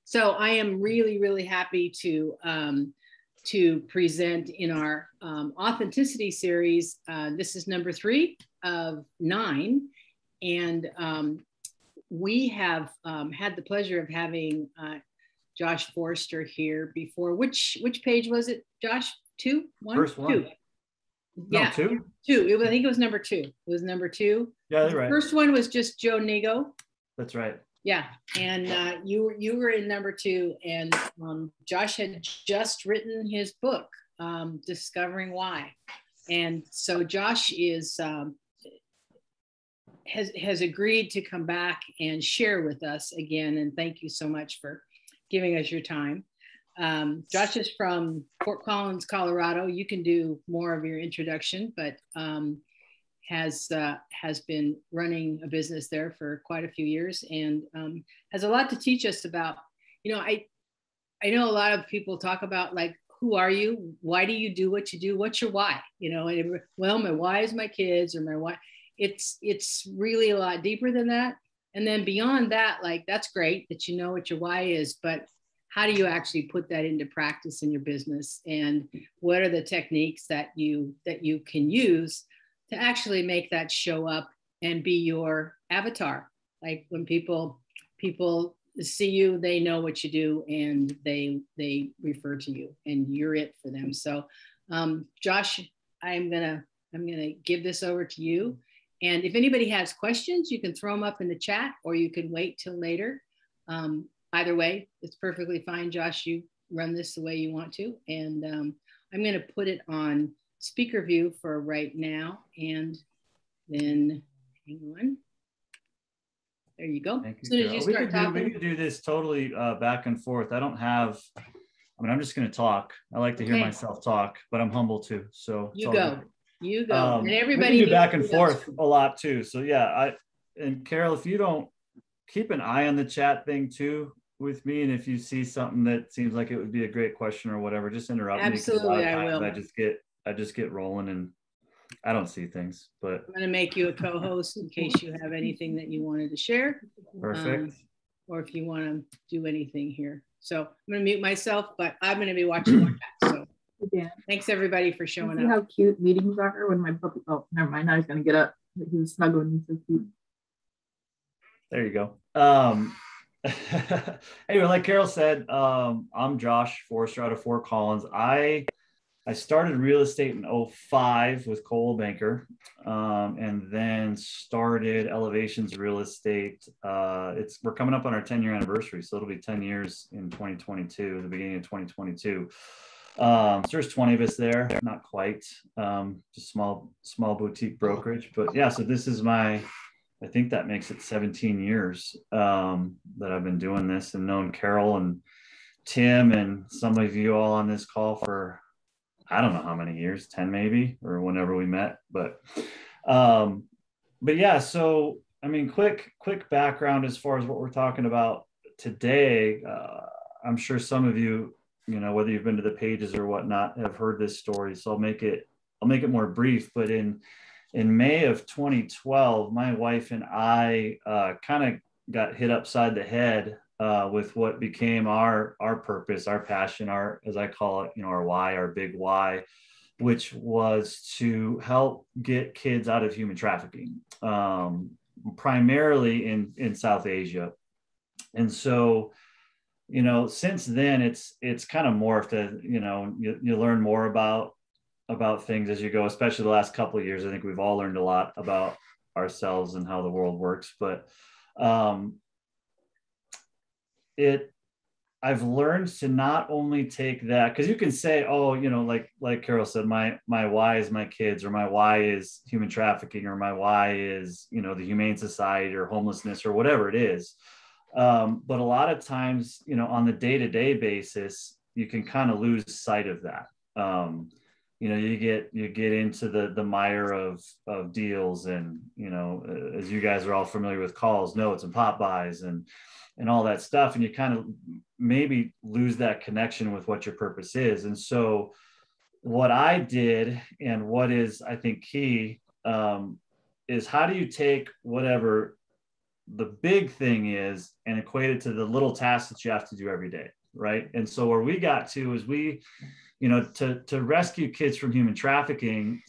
So I am really, really happy to present in our authenticity series. This is number 3 of 9. And we have had the pleasure of having Josh Forster here before. Which page was it, Josh? 2? 1? First one. 2. Yeah, no, 2. 2. I think it was number 2. It was number 2. Yeah, that's right. First one was just Joe Nigo. That's right. Yeah, and you were in number 2, and Josh had just written his book, Discovering Why, and so Josh has agreed to come back and share with us again. And thank you so much for giving us your time. Josh is from Fort Collins, Colorado. You can do more of your introduction, but has been running a business there for quite a few years, and has a lot to teach us about. I know a lot of people talk about, like, who are you? Why do you do what you do? What's your why? Well, my why is my kids, or my why. It's really a lot deeper than that. And then beyond that, like, that's great that you know what your why is, but how do you actually put that into practice in your business? And what are the techniques that you can use to actually make that show up and be your avatar? Like, when people see you, they know what you do, and they refer to you, and you're it for them. So Josh, I'm gonna give this over to you. And if anybody has questions, you can throw them up in the chat, or you can wait till later. Either way, it's perfectly fine. Josh, you run this the way you want to. And I'm gonna put it on speaker view for right now, and then hang on. There you go. Thank you, as soon as you start talking, we could do this totally back and forth. I'm just going to talk. I like to hear myself talk, but I'm humble too. So you go. And everybody we can do back and forth a lot too. So yeah, and Carol, if you don't keep an eye on the chat thing too with me, and if you see something that seems like it would be a great question or whatever, just interrupt me. Absolutely, I will. I just get rolling and I don't see things, but I'm going to make you a co-host in case you have anything that you wanted to share. Perfect. Or if you want to do anything here. So I'm going to mute myself, but I'm going to be watching more chat. So thanks everybody for showing up. How cute meetings are when my puppy, oh, never mind. Now he's going to get up. He was snuggling. He's so cute. There you go. Anyway, like Carol said, I'm Josh Forster out of Fort Collins. I started real estate in 2005 with Coldwell Banker, and then started Elevations Real Estate. We're coming up on our 10-year anniversary, so it'll be 10 years in 2022, the beginning of 2022. So there's 20 of us there, not quite, just small boutique brokerage. But yeah, so this is I think that makes it 17 years that I've been doing this, and known Carol and Tim and some of you all on this call for, I don't know how many years, 10 maybe, or whenever we met. But yeah, so I mean, quick background as far as what we're talking about today. I'm sure some of you, whether you've been to the pages or whatnot, have heard this story. So I'll make it more brief. But in May of 2012, my wife and I kind of got hit upside the head with what became our purpose, our passion, our, as I call it, our why, our big why, which was to help get kids out of human trafficking, primarily in South Asia. And so, since then it's kind of morphed. You learn more about things as you go, especially the last couple of years. I think we've all learned a lot about ourselves and how the world works, but I've learned to not only take that, because you can say, oh, like Carol said, my why is my kids, or my why is human trafficking, or my why is, the Humane Society or homelessness or whatever it is. But a lot of times, on the day-to-day basis, you can kind of lose sight of that. You get into the mire of deals, and, as you guys are all familiar with, calls, notes, and pop buys, and all that stuff. And you kind of maybe lose that connection with what your purpose is. And so what I did, and what is, I think, key, is how do you take whatever the big thing is, and equate it to the little tasks that you have to do every day, right? And so where we got to is to rescue kids from human trafficking,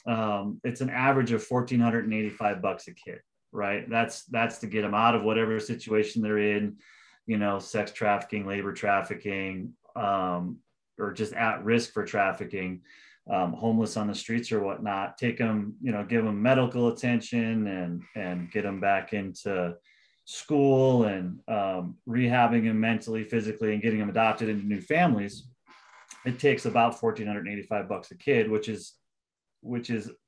it's an average of $1,485 a kid, right? That's to get them out of whatever situation they're in, sex trafficking, labor trafficking, or just at risk for trafficking, homeless on the streets or whatnot. Take them, give them medical attention and get them back into school and rehabbing them mentally, physically, and getting them adopted into new families. It takes about $1,485 a kid, which is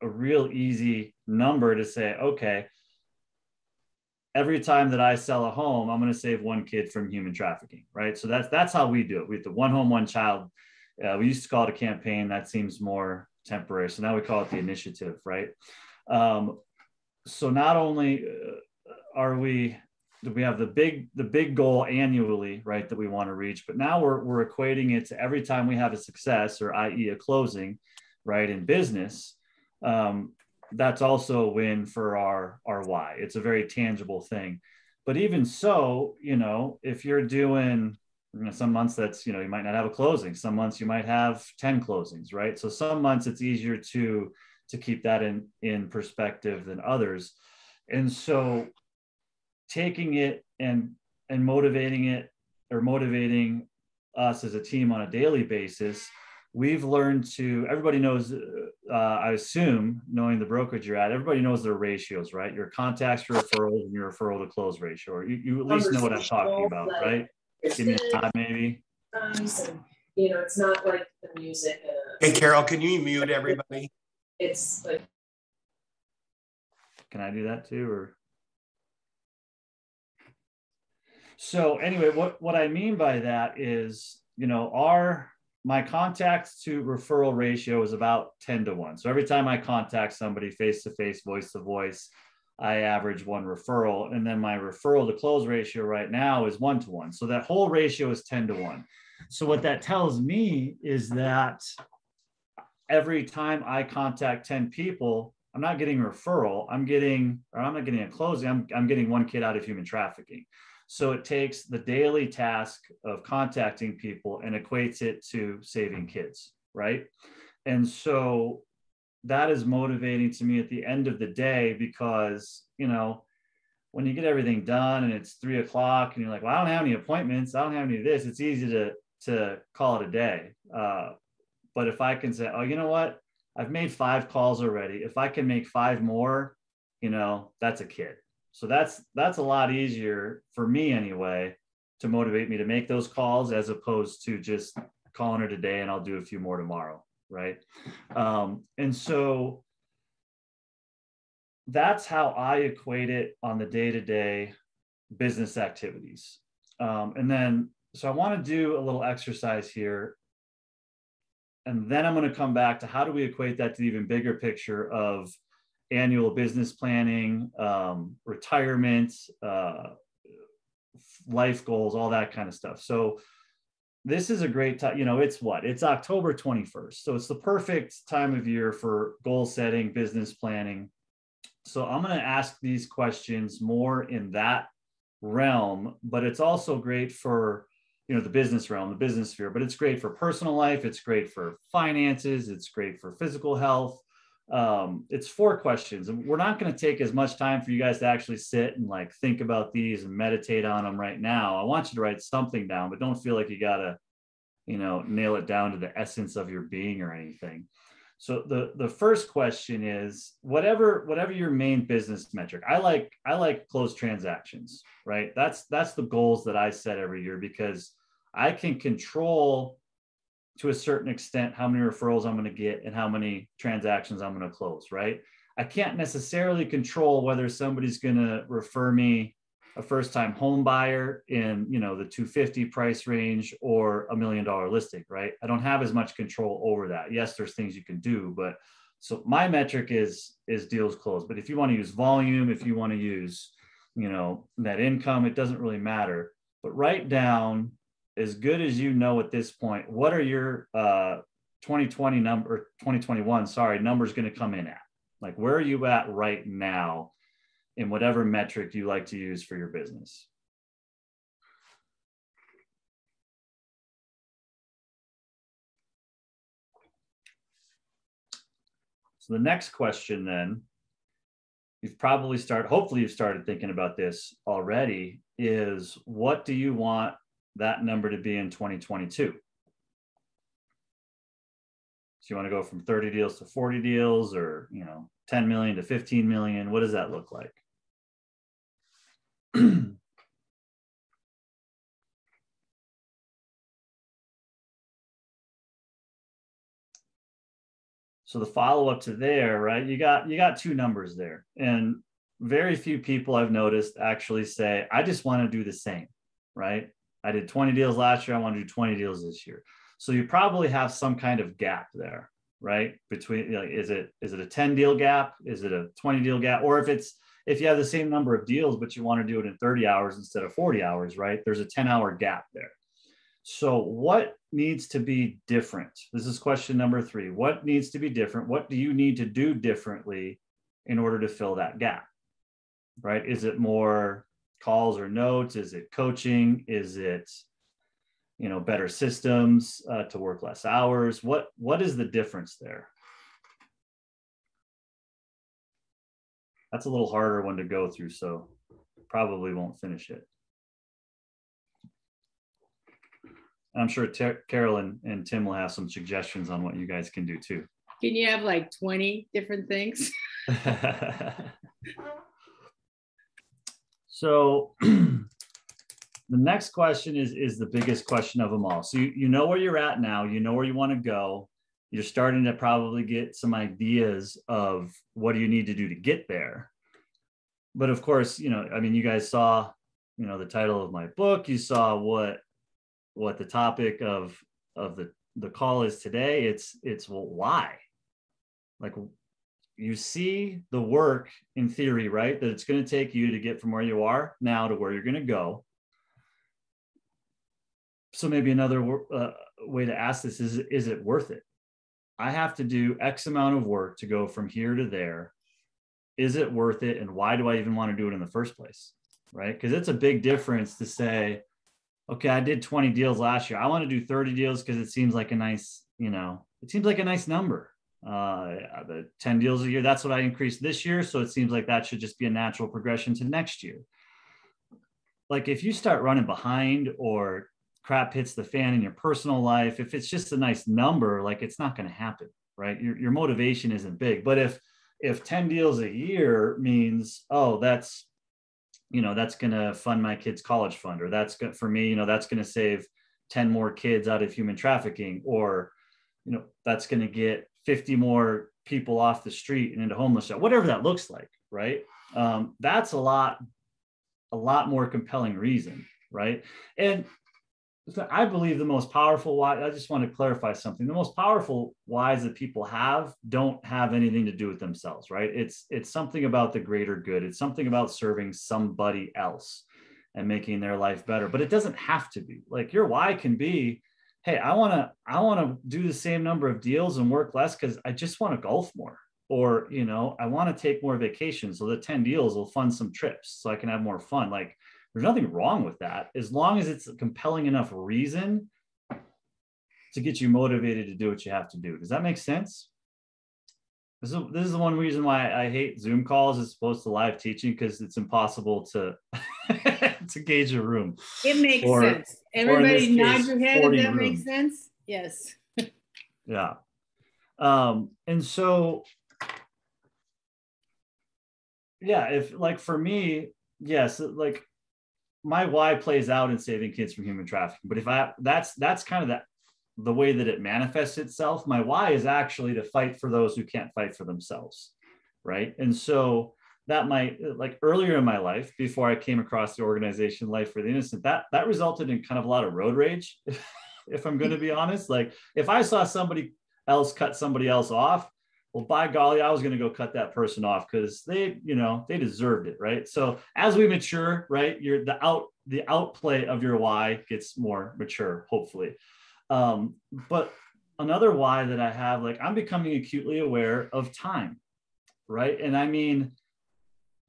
a real easy number to say, okay, every time that I sell a home, I'm going to save one kid from human trafficking, right? So that's how we do it. We have the one home, one child. We used to call it a campaign. That seems more temporary. So now we call it the initiative, right? So not only do we have the big goal annually, right, that we want to reach, but now we're equating it to every time we have a success, or i.e. a closing, right, in business. That's also a win for our why. It's a very tangible thing. But even so, if you're doing, some months that's, you might not have a closing. Some months you might have 10 closings, right? So some months it's easier to keep that in perspective than others. And so taking it and motivating us as a team on a daily basis, we've learned everybody knows, I assume, knowing the brokerage you're at, everybody knows their ratios, right? Your contacts for referrals and your referral to close ratio, or you at least know what I'm talking about, right? Give me a time, maybe. And, it's not like the music. Hey, Carol, can you mute everybody? It's like. Can I do that too, or? So anyway, what I mean by that is, my contacts to referral ratio is about 10-1. So every time I contact somebody face-to-face, voice-to-voice, I average one referral. And then my referral to close ratio right now is 1-1. So that whole ratio is 10-1. So what that tells me is that every time I contact 10 people, I'm not getting a referral. I'm not getting a closing. I'm getting one kid out of human trafficking. So it takes the daily task of contacting people and equates it to saving kids, right? And so that is motivating to me at the end of the day, because, when you get everything done and it's 3 o'clock and you're like, well, I don't have any appointments, I don't have any of this, it's easy to call it a day. But if I can say, oh, you know what? I've made 5 calls already. If I can make 5 more, that's a kid. So that's a lot easier for me anyway, to motivate me to make those calls, as opposed to just calling it a day and I'll do a few more tomorrow, right? And so that's how I equate it on the day-to-day business activities. And then, so I want to do a little exercise here, and then I'm going to come back to how do we equate that to the even bigger picture of annual business planning, retirement, life goals, all that kind of stuff. So this is a great time. It's October 21st. So it's the perfect time of year for goal setting, business planning. So I'm going to ask these questions more in that realm, but it's also great for, the business realm, the business sphere, but it's great for personal life. It's great for finances. It's great for physical health. It's 4 questions, and we're not going to take as much time for you guys to actually sit and think about these and meditate on them right now. I want you to write something down, but don't feel like you got to, nail it down to the essence of your being or anything. So the first question is, whatever your main business metric. I like closed transactions, right? That's the goals that I set every year, because I can control to a certain extent how many referrals I'm going to get and how many transactions I'm going to close, right? I can't necessarily control whether somebody's going to refer me a first-time home buyer in, the 250 price range or $1 million listing, right? I don't have as much control over that. Yes, there's things you can do, but so my metric is deals closed. But if you want to use volume, if you want to use, net income, it doesn't really matter. But write down, as good as at this point, what are your 2021 numbers going to come in at? Where are you at right now in whatever metric you like to use for your business. So the next question then, hopefully you've started thinking about this already, is what do you want that number to be in 2022? So you want to go from 30 deals to 40 deals, or 10 million to 15 million? What does that look like? So the follow-up to there, right? You got two numbers there, and very few people I've noticed actually say, I just want to do the same, right? I did 20 deals last year. I want to do 20 deals this year. So you probably have some kind of gap there, right? Between, is it a 10 deal gap? Is it a 20 deal gap? Or if you have the same number of deals, but you want to do it in 30 hours instead of 40 hours, right? There's a 10-hour gap there. So what needs to be different? This is question number 3. What needs to be different? What do you need to do differently in order to fill that gap, right? Is it more calls or notes? Is it coaching? Is it, better systems to work less hours? What is the difference there? That's a little harder one to go through, so probably won't finish it. I'm sure Carol and Tim will have some suggestions on what you guys can do too. Can you have like 20 different things? So the next question is the biggest question of them all. So you know where you're at now, you know where you want to go. You're starting to probably get some ideas of what do you need to do to get there. But of course, you guys saw, the title of my book. You saw what the topic of the call is today. It's well, why? Like, you see the work in theory, right? That it's going to take you to get from where you are now to where you're going to go. So maybe another way to ask this is it worth it? I have to do X amount of work to go from here to there. Is it worth it? And why do I even want to do it in the first place? Right? Because it's a big difference to say, okay, I did 20 deals last year. I want to do 30 deals because it seems like a nice, number. The 10 deals a year, that's what I increased this year. So it seems like that should just be a natural progression to next year. Like if you start running behind or crap hits the fan in your personal life, if it's just a nice number, like it's not going to happen, right? Your motivation isn't big. But if 10 deals a year means, oh, that's going to fund my kid's college fund, or that's good for me, that's going to save 10 more kids out of human trafficking, or, that's going to get 50 more people off the street and into homeless shelter, whatever that looks like, right? That's a lot more compelling reason, right? And I believe the most powerful why, I just want to clarify something. The most powerful whys that people don't have anything to do with themselves, right? It's something about the greater good. It's something about serving somebody else and making their life better. But it doesn't have to be. Like your why can be, hey, I want to do the same number of deals and work less because I just want to golf more. Or, I want to take more vacations so the 10 deals will fund some trips so I can have more fun. Like, there's nothing wrong with that, as long as it's a compelling enough reason to get you motivated to do what you have to do. Does that make sense? This is the one reason why I hate Zoom calls as opposed to live teaching, because it's impossible to to gauge a room. It makes sense. Everybody nod your head if that makes sense. Yes. Yeah. And so, yeah, if like for me, yes, like my why plays out in saving kids from human trafficking. But if that's kind of the way that it manifests itself. My why is actually to fight for those who can't fight for themselves, right? And so that might, like earlier in my life, before I came across the organization Life for the Innocent, that resulted in kind of a lot of road rage, if I'm going to be honest. Like if I saw somebody else cut somebody else off, well, by golly, I was going to go cut that person off because they deserved it, right? So as we mature, right, the outplay of your why gets more mature, hopefully. But another why that I have, like I'm becoming acutely aware of time, right? And I mean,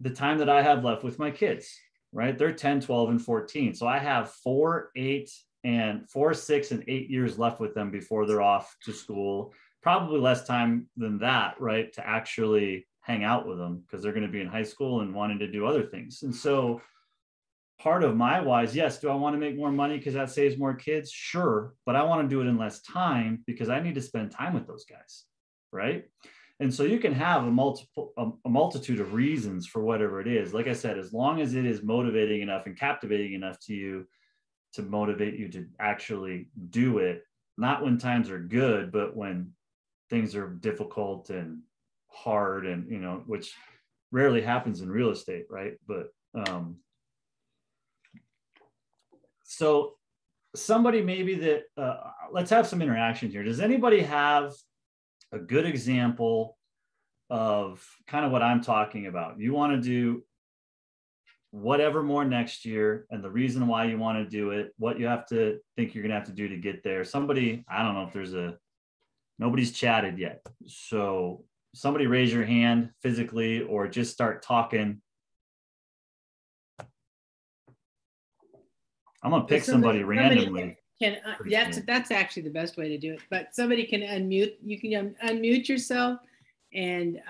the time that I have left with my kids, right? They're 10, 12, and 14. So I have 4, 6, and 8 years left with them before they're off to school. Probably less time than that, right? To actually hang out with them, because they're going to be in high school and wanting to do other things. And so part of my why is, yes, do I want to make more money because that saves more kids? Sure. But I want to do it in less time because I need to spend time with those guys, right? And so you can have a multitude of reasons for whatever it is. Like I said, as long as it is motivating enough and captivating enough to you to motivate you to actually do it, not when times are good, but when things are difficult and hard, and, you know, which rarely happens in real estate, right? But so somebody maybe that, let's have some interaction here. Does anybody have a good example of kind of what I'm talking about? You want to do whatever more next year, and the reason why you want to do it, what you have to think you're going to have to do to get there. Somebody, I don't know if there's nobody's chatted yet. So somebody raise your hand physically or just start talking. I'm going to pick somebody randomly. That's actually the best way to do it. But somebody can unmute. You can unmute yourself and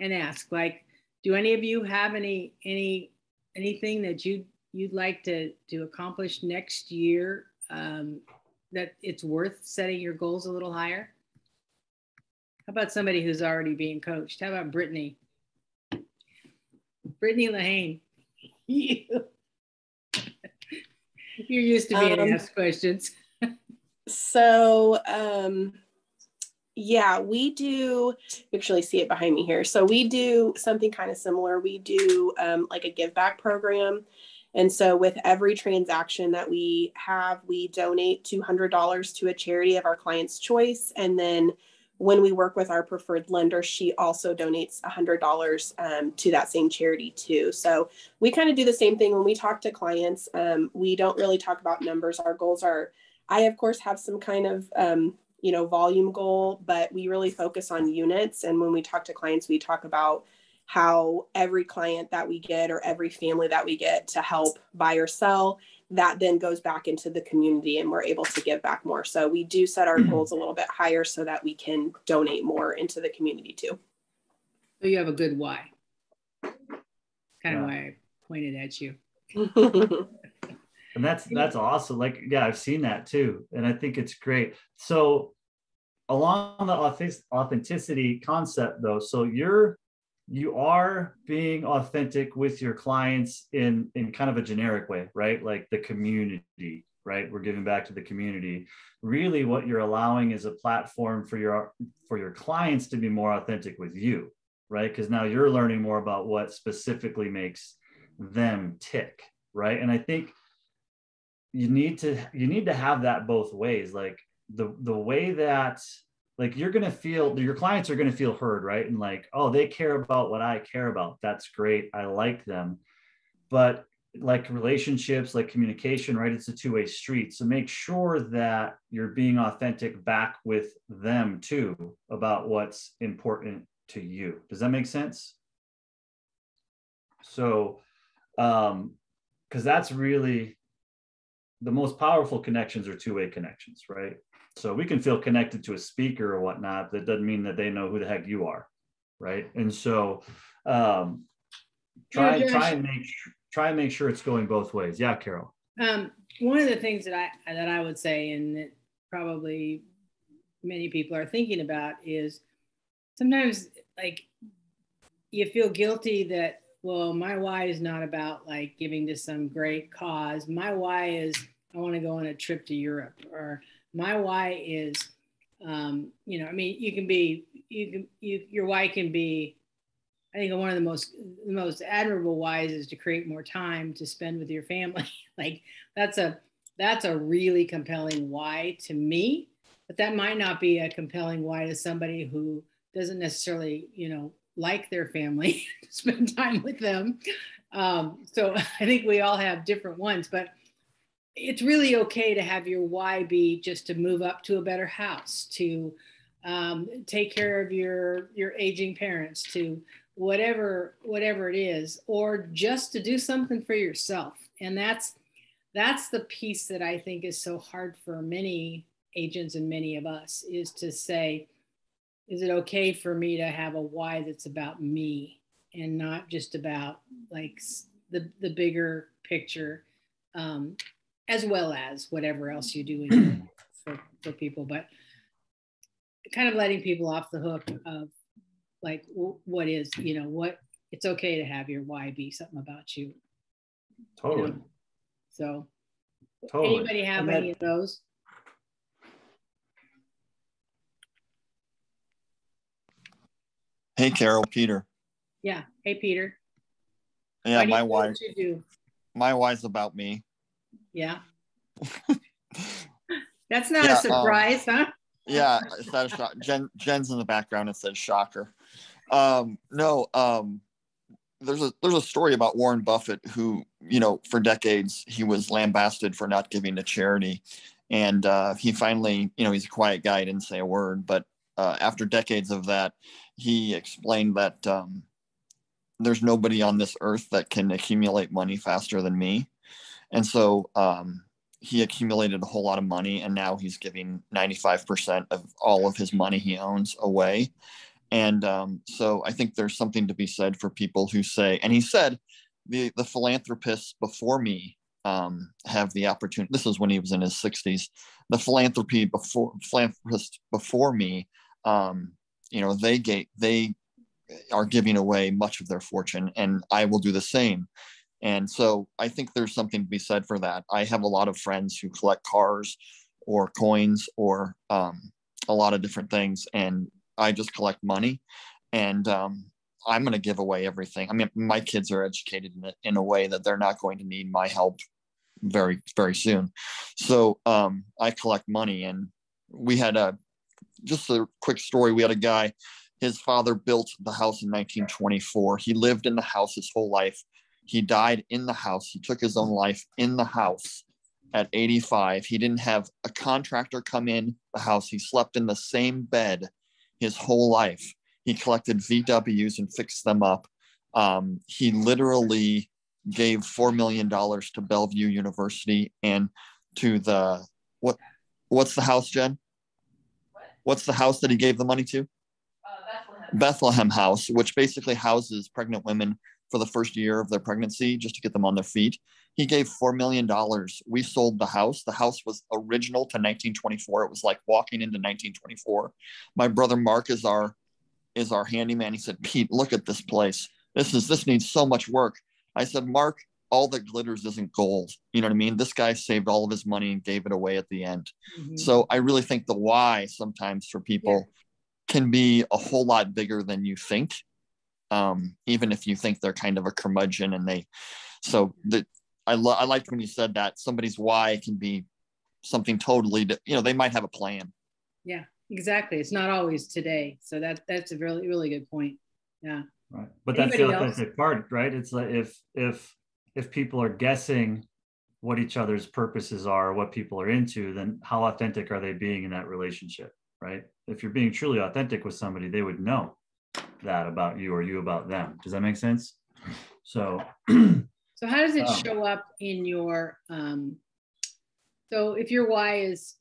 ask, like, do any of you have anything that you'd like to accomplish next year, that it's worth setting your goals a little higher? How about somebody who's already being coached? How about Brittany? Brittany Lahane. You're used to being asked questions. So, yeah, we do actually see it behind me here. So we do something kind of similar. We do like a give back program. And so with every transaction that we have, we donate $200 to a charity of our client's choice. And then when we work with our preferred lender, she also donates $100 to that same charity too. So we kind of do the same thing when we talk to clients. We don't really talk about numbers. Our goals are, I of course have some kind of, volume goal, but we really focus on units. And when we talk to clients, we talk about how every client that we get or every family that we get to help buy or sell, that then goes back into the community and we're able to give back more. So we do set our goals a little bit higher so that we can donate more into the community too. So you have a good why. Kind of why I pointed at you. And that's awesome. Like, yeah, I've seen that too. And I think it's great. So along the authenticity concept though, so you are being authentic with your clients in kind of a generic way, right? Like the community, right? We're giving back to the community. Really what you're allowing is a platform for your clients to be more authentic with you, right? Because now you're learning more about what specifically makes them tick, right? And I think you need to have that both ways. Like the way that, like, you're going to feel, your clients are going to feel heard, right? And like, oh, they care about what I care about. That's great. I like them. But like relationships, like communication, right? It's a two-way street. So make sure that you're being authentic back with them too about what's important to you. Does that make sense? So, because that's really the most powerful connections are two-way connections, right? So we can feel connected to a speaker or whatnot. That doesn't mean that they know who the heck you are, right? And so try and make sure it's going both ways. Yeah, Carol. One of the things that I would say, and that probably many people are thinking about, is sometimes like you feel guilty that, well, my why is not about like giving to some great cause. My why is I want to go on a trip to Europe, or my why is, your why can be, I think one of the most admirable whys is to create more time to spend with your family. Like that's a really compelling why to me, but that might not be a compelling why to somebody who doesn't necessarily, like their family, spend time with them. So I think we all have different ones, but it's really okay to have your why be just to move up to a better house, to take care of your aging parents, to whatever it is, or just to do something for yourself. And that's the piece that I think is so hard for many agents and many of us, is to say, is it okay for me to have a why that's about me and not just about like the bigger picture, as well as whatever else you do in for people, but kind of letting people off the hook of like what is, what it's okay to have your why be something about you. Totally. So Totally. anybody have any of those? Hey, Carol, Peter. Yeah. Hey, Peter. Yeah, my why. You do? My why's about me. Yeah. That's not a surprise, huh? Yeah, it's not a shock. Jen's in the background. It says shocker. There's a story about Warren Buffett, who, for decades he was lambasted for not giving to charity, and he finally, he's a quiet guy, he didn't say a word, but after decades of that, he explained that there's nobody on this earth that can accumulate money faster than me. And so he accumulated a whole lot of money, and now he's giving 95% of all of his money he owns away. And so I think there's something to be said for people who say, and he said, the philanthropists before me have the opportunity. This is when he was in his 60s. The philanthropists before me, they are giving away much of their fortune, and I will do the same. And so I think there's something to be said for that. I have a lot of friends who collect cars or coins or a lot of different things, and I just collect money, and I'm going to give away everything. I mean, my kids are educated in a way that they're not going to need my help very, very soon. So I collect money, and we had just a quick story. We had a guy, his father built the house in 1924. He lived in the house his whole life. He died in the house. He took his own life in the house at 85. He didn't have a contractor come in the house. He slept in the same bed his whole life. He collected VWs and fixed them up. He literally gave $4 million to Bellevue University and to what's the house, Jen? What's the house that he gave the money to? Bethlehem House, which basically houses pregnant women for the first year of their pregnancy, just to get them on their feet. He gave $4 million. We sold the house. The house was original to 1924. It was like walking into 1924. My brother Mark is our handyman. He said, Pete, look at this place. This needs so much work. I said, Mark, all that glitters isn't gold. You know what I mean? This guy saved all of his money and gave it away at the end. Mm-hmm. So I really think the why sometimes for people can be a whole lot bigger than you think. Even if you think they're kind of a curmudgeon, and I liked when you said that somebody's why can be something totally, they might have a plan. Yeah, exactly. It's not always today. So that's a really, really good point. Yeah. Right. But that's the authentic part, right? It's like if people are guessing what each other's purposes are, what people are into, then how authentic are they being in that relationship, right? If you're being truly authentic with somebody, they would know that about you or you about them. Does that make sense? So how does it show up in your so if your why is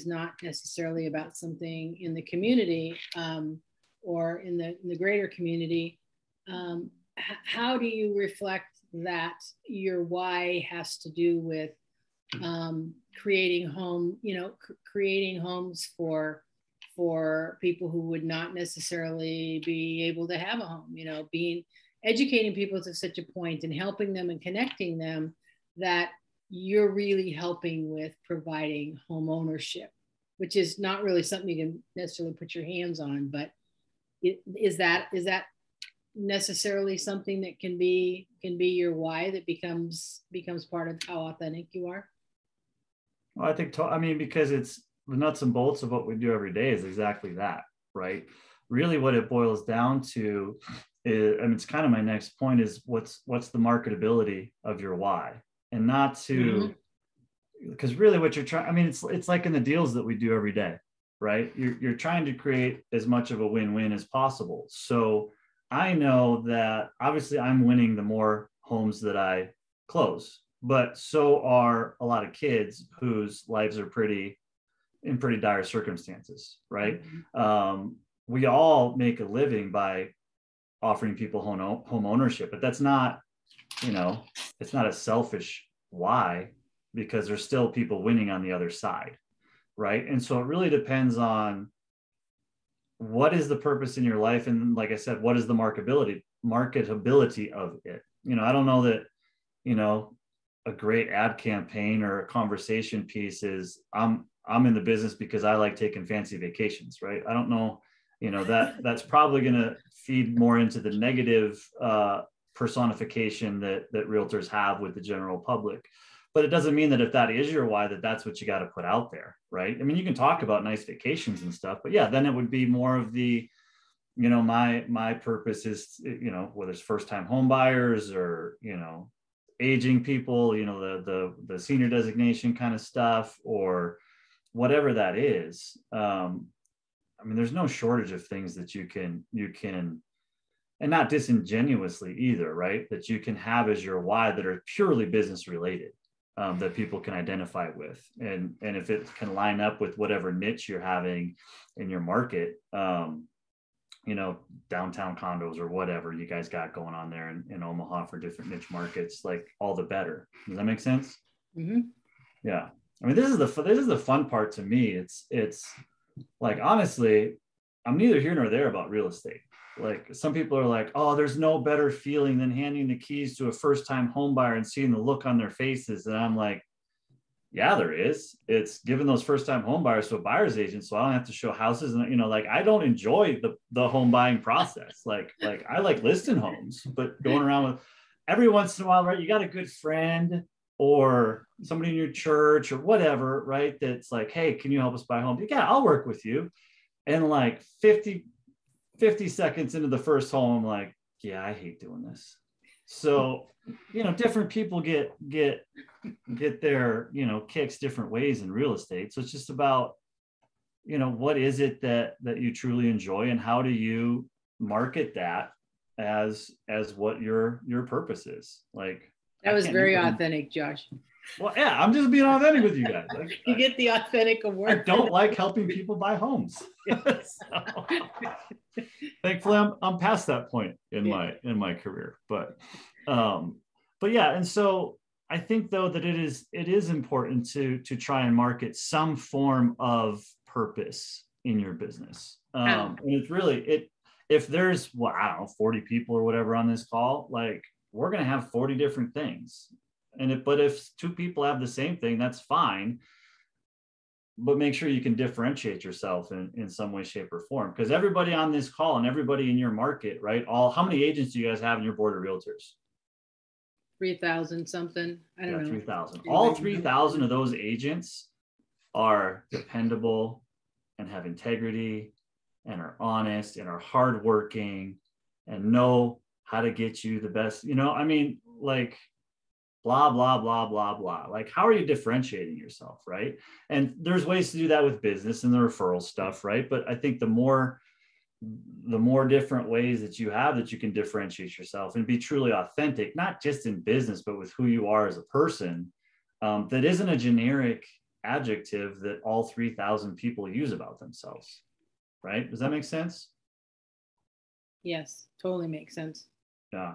not necessarily about something in the community or in the greater community, how do you reflect that your why has to do with creating homes for people who would not necessarily be able to have a home, educating people to such a point and helping them and connecting them that you're really helping with providing home ownership, which is not really something you can necessarily put your hands on, but is that necessarily something that can be your why that becomes part of how authentic you are? Well, I think, because it's the nuts and bolts of what we do every day is exactly that, right? Really what it boils down to is, it's kind of my next point, is what's the marketability of your why, and not to, because really what you're trying, it's like in the deals that we do every day, right? You're trying to create as much of a win-win as possible. So I know that obviously I'm winning the more homes that I close, but so are a lot of kids whose lives are in pretty dire circumstances, right? We all make a living by offering people home ownership, but that's not, it's not a selfish why, because there's still people winning on the other side, right? And so it really depends on what is the purpose in your life, and like I said, what is the marketability of it. I don't know that a great ad campaign or a conversation piece is I'm in the business because I like taking fancy vacations, right? I don't know, that's probably going to feed more into the negative personification that realtors have with the general public. But it doesn't mean that if that is your why, that's what you got to put out there, right? I mean, you can talk about nice vacations and stuff, but yeah, then it would be more of the, my purpose is, whether it's first-time home buyers or, aging people, the senior designation kind of stuff, or whatever that is. I mean, there's no shortage of things that you can, and not disingenuously either, right? That you can have as your why that are purely business related. That people can identify with, and if it can line up with whatever niche you're having in your market, downtown condos or whatever you guys got going on there in Omaha for different niche markets, like all the better. Does that make sense? Mm-hmm. Yeah, I mean, this is the fun part to me. It's like, honestly, I'm neither here nor there about real estate. Like, some people are like, oh, there's no better feeling than handing the keys to a first-time home buyer and seeing the look on their faces. And I'm like, yeah, there is. It's giving those first-time home buyers to a buyer's agent, so I don't have to show houses. And like, I don't enjoy the home buying process. Like I like listing homes, but going around with every once in a while, right? You got a good friend or somebody in your church or whatever, right? That's like, hey, can you help us buy a home? Yeah, I'll work with you. And like 50 seconds into the first home, I'm like, yeah, I hate doing this. So, different people get their, kicks different ways in real estate. So it's just about, what is it that you truly enjoy, and how do you market that as what your purpose is. Like, that was very authentic, Josh. Well, yeah, I'm just being authentic with you guys. You get the authentic award. I don't like helping people buy homes. Thankfully, I'm past that point in my career. But yeah, and so I think though that it is important to try and market some form of purpose in your business. And it's really if there's, well, I don't know, 40 people or whatever on this call, like, we're going to have 40 different things. But if two people have the same thing, that's fine. But make sure you can differentiate yourself in some way, shape, or form. Because everybody on this call and everybody in your market, right? How many agents do you guys have in your board of realtors? 3,000 something. I don't know. 3,000. All 3,000 of those agents are dependable and have integrity and are honest and are hardworking and know how to get you the best. I mean, like, blah, blah, blah, blah, blah. Like, how are you differentiating yourself, right? And there's ways to do that with business and the referral stuff, right? But I think the more different ways that you have that you can differentiate yourself and be truly authentic, not just in business, but with who you are as a person, that isn't a generic adjective that all 3,000 people use about themselves, right? Does that make sense? Yes, totally makes sense. Yeah.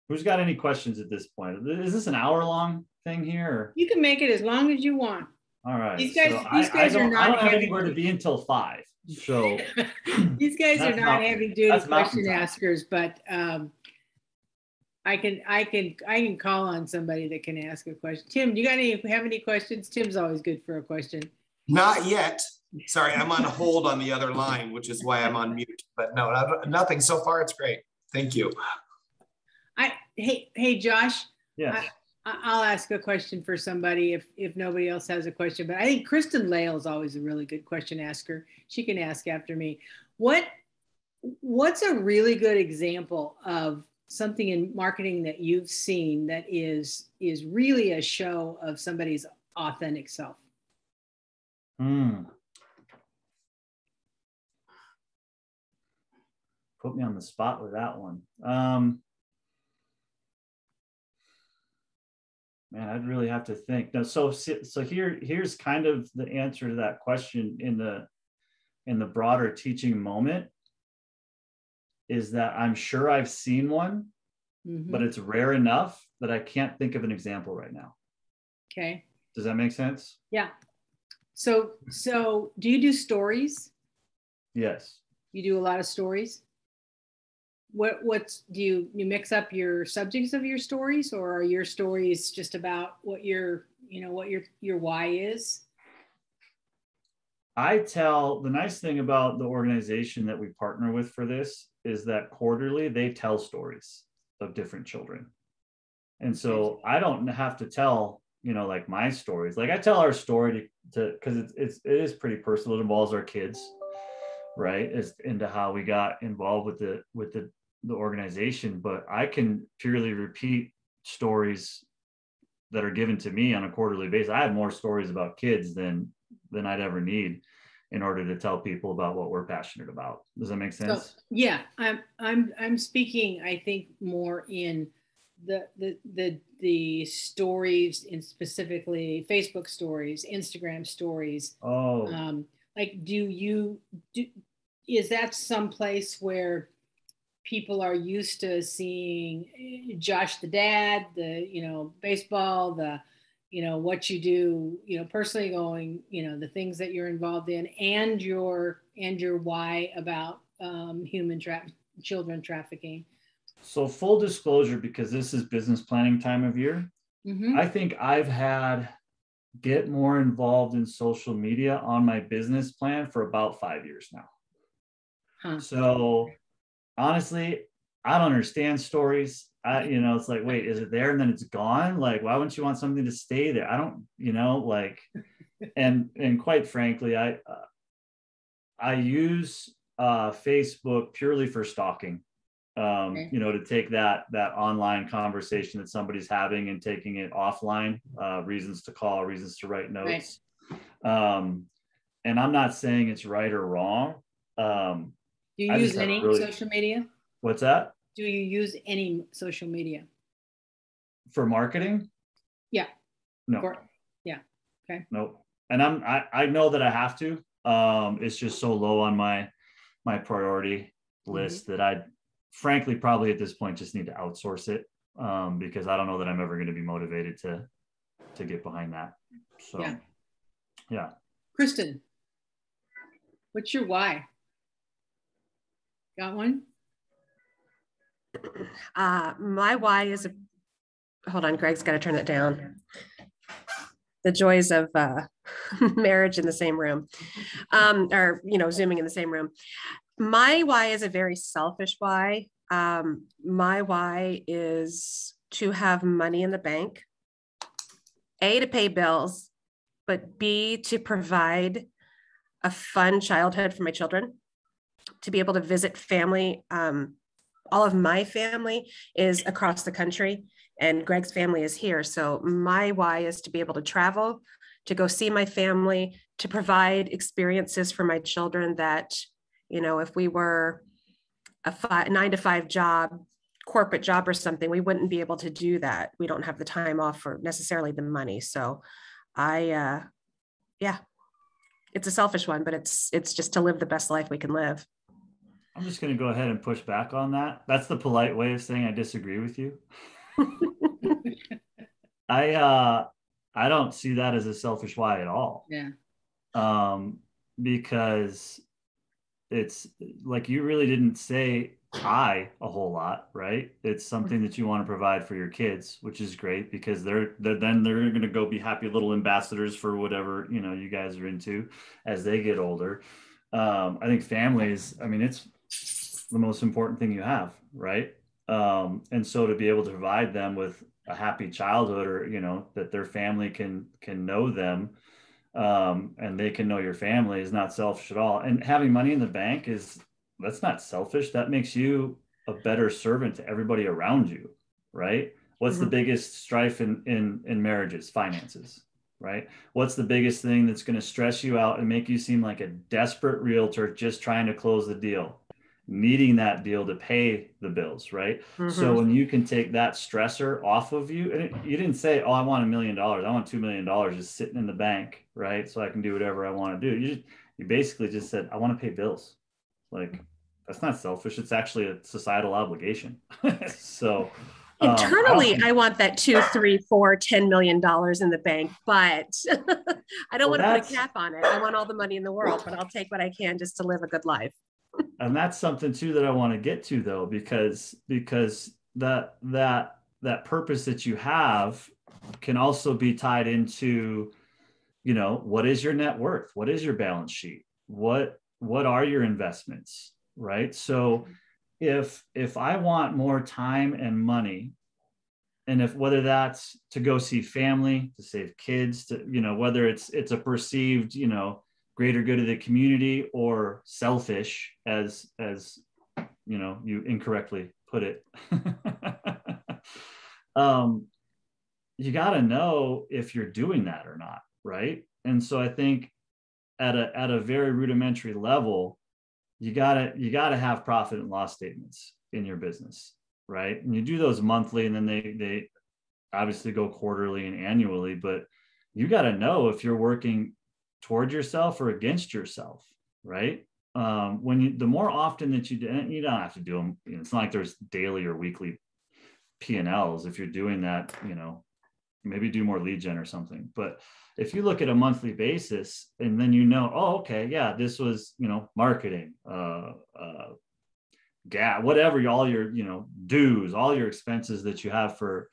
Who's got any questions at this point? Is this an hour-long thing here? Or? You can make it as long as you want. All right. These guys I don't have anywhere to be until 5. So these guys are not heavy duty question askers, but I can call on somebody that can ask a question. Tim, do you have any questions? Tim's always good for a question. Not yet. Sorry, I'm on hold on the other line, which is why I'm on mute. But no, nothing so far. It's great. Thank you. Hey, Josh. Yes. I'll ask a question for somebody if nobody else has a question. But I think Kristen Lale is always a really good question asker. She can ask after me. What's a really good example of something in marketing that you've seen that is really a show of somebody's authentic self? put me on the spot with that one. Man, I'd really have to think. No, so here's kind of the answer to that question in the broader teaching moment, is that I'm sure I've seen one, but it's rare enough that I can't think of an example right now. Okay. Does that make sense? Yeah. So do you do stories? Yes. You do a lot of stories? What's do you mix up your subjects of your stories, or are your stories just about what your why is? The nice thing about the organization that we partner with for this is that quarterly they tell stories of different children. And so I don't have to tell, like my stories. Like I tell our story because it is pretty personal. It involves our kids, right? As into how we got involved with the organization, but I can purely repeat stories that are given to me on a quarterly basis. I have more stories about kids than I'd ever need in order to tell people about what we're passionate about. Does that make sense? So, yeah, I'm speaking, I think, more in the stories, in specifically Facebook stories, Instagram stories. Oh, like, is that some place where people are used to seeing Josh the dad, the baseball, the what you do, personally, going, the things that you're involved in, and your why about children trafficking? so full disclosure, because this is business planning time of year, I think I've get more involved in social media on my business plan for about 5 years now. So honestly, I don't understand stories. It's like, wait, is it there and then it's gone? Like, why wouldn't you want something to stay there? I don't, like, and quite frankly, I use Facebook purely for stalking. To take that online conversation that somebody's having and taking it offline, reasons to call, reasons to write notes. Right. And I'm not saying it's right or wrong. Do you use any social media? What's that? Do you use any social media? For marketing? Yeah. No. Yeah. Okay. Nope. And I know that I have to. It's just so low on my priority list that I frankly probably at this point just need to outsource it, because I don't know that I'm ever going to be motivated to get behind that. So yeah. Kristen, what's your why? Got one? My why is hold on, Greg's got to turn that down. The joys of marriage in the same room, or zooming in the same room. My why is a very selfish why. My why is to have money in the bank, A, to pay bills, but B, to provide a fun childhood for my children, to be able to visit family. All of my family is across the country and Greg's family is here. So my why is to be able to travel, to go see my family, to provide experiences for my children that, if we were a 9-to-5 job, corporate job or something, we wouldn't be able to do that. We don't have the time off or necessarily the money. So it's a selfish one, but it's just to live the best life we can live. I'm just going to go ahead and push back on that. That's the polite way of saying I disagree with you. I don't see that as a selfish why at all. Yeah. Because it's like, you really didn't say a whole lot, right? It's something that you want to provide for your kids, which is great, because they're going to go be happy little ambassadors for whatever, you guys are into as they get older. I think families, it's the most important thing you have, right? And so to be able to provide them with a happy childhood, or that their family can know them, and they can know your family, is not selfish at all. And having money in the bank that's not selfish. That makes you a better servant to everybody around you, right? What's the biggest strife in marriages? Finances, right? What's the biggest thing that's going to stress you out and make you seem like a desperate realtor just trying to close the deal? needing that deal to pay the bills, right? So when you can take that stressor off of you, and you didn't say, oh, I want $1 million, I want $2 million just sitting in the bank, right? So I can do whatever I want to do. You basically just said, I want to pay bills. Like, that's not selfish. It's actually a societal obligation. So internally, I want that $2, $3, $4, $10 million in the bank, but I don't want to put a cap on it. I want all the money in the world, but I'll take what I can just to live a good life. And that's something too that I want to get to, though, because that purpose that you have can also be tied into, you know, what is your net worth? What is your balance sheet? What are your investments? Right. So if I want more time and money, and if whether that's to go see family, to save kids, to, you know, whether it's a perceived, you know, greater good of the community or selfish, as you know, you incorrectly put it, you got to know if you're doing that or not, right? And so I think at a very rudimentary level, you gotta have profit and loss statements in your business, right? And you do those monthly, and then they obviously go quarterly and annually, but you got to know if you're working toward yourself or against yourself, right? The more often that you don't have to do them. You know, it's not like there's daily or weekly P&Ls. If you're doing that, you know, maybe do more lead gen or something. But if you look at a monthly basis, and then, you know, oh, okay, yeah, this was, you know, marketing, whatever, all your, you know, dues, all your expenses that you have for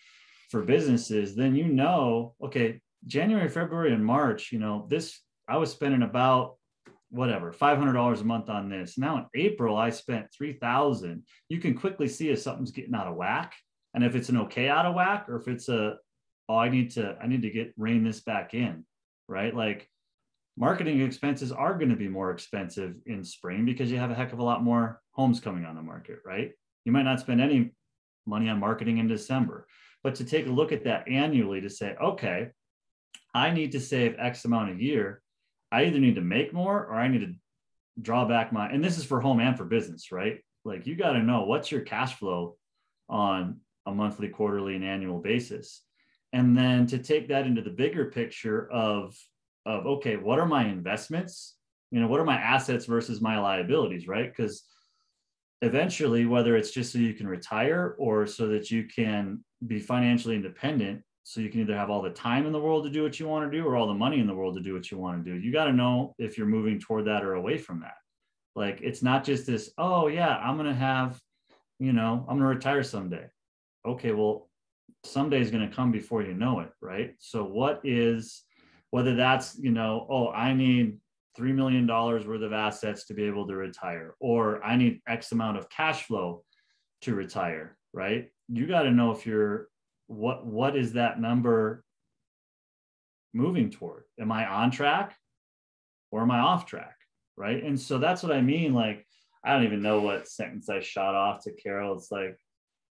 businesses, then, you know, okay, January, February, and March, you know, I was spending about whatever, $500 a month on this. Now in April, I spent $3,000. You can quickly see if something's getting out of whack, and if it's an okay out of whack, or if it's I need to rein this back in, right? Like, marketing expenses are going to be more expensive in spring because you have a heck of a lot more homes coming on the market, right? You might not spend any money on marketing in December, but to take a look at that annually to say, okay, I need to save X amount a year. I either need to make more, or I need to draw back and this is for home and for business, right? Like, you got to know what's your cash flow on a monthly, quarterly, and annual basis. And then to take that into the bigger picture of okay, what are my investments? You know, what are my assets versus my liabilities, right? Because eventually, whether it's just so you can retire or so that you can be financially independent, so you can either have all the time in the world to do what you want to do, or all the money in the world to do what you want to do. You got to know if you're moving toward that or away from that. Like, it's not just this, oh yeah, I'm going to retire someday. Okay, well, someday is going to come before you know it, right? So whether that's, you know, oh, I need $3 million worth of assets to be able to retire, or I need X amount of cash flow to retire, right? You got to know if you're, what is that number moving toward? Am I on track or am I off track, right? And so that's what I mean. Like, I don't even know what sentence I shot off to Carol. It's like,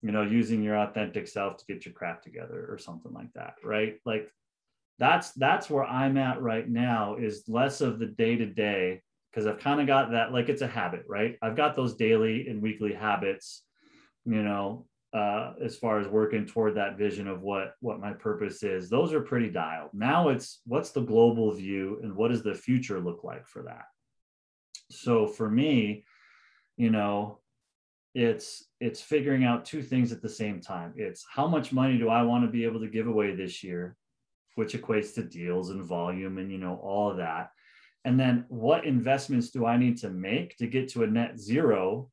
you know, using your authentic self to get your crap together or something like that, right? Like, that's where I'm at right now, is less of the day-to-day, because I've kind of got that, like, it's a habit, right? I've got those daily and weekly habits, you know, as far as working toward that vision of what my purpose is. Those are pretty dialed. Now it's, what's the global view and what does the future look like for that? So for me, you know, it's figuring out two things at the same time. It's how much money do I want to be able to give away this year, which equates to deals and volume and, you know, all of that. And then what investments do I need to make to get to a net zero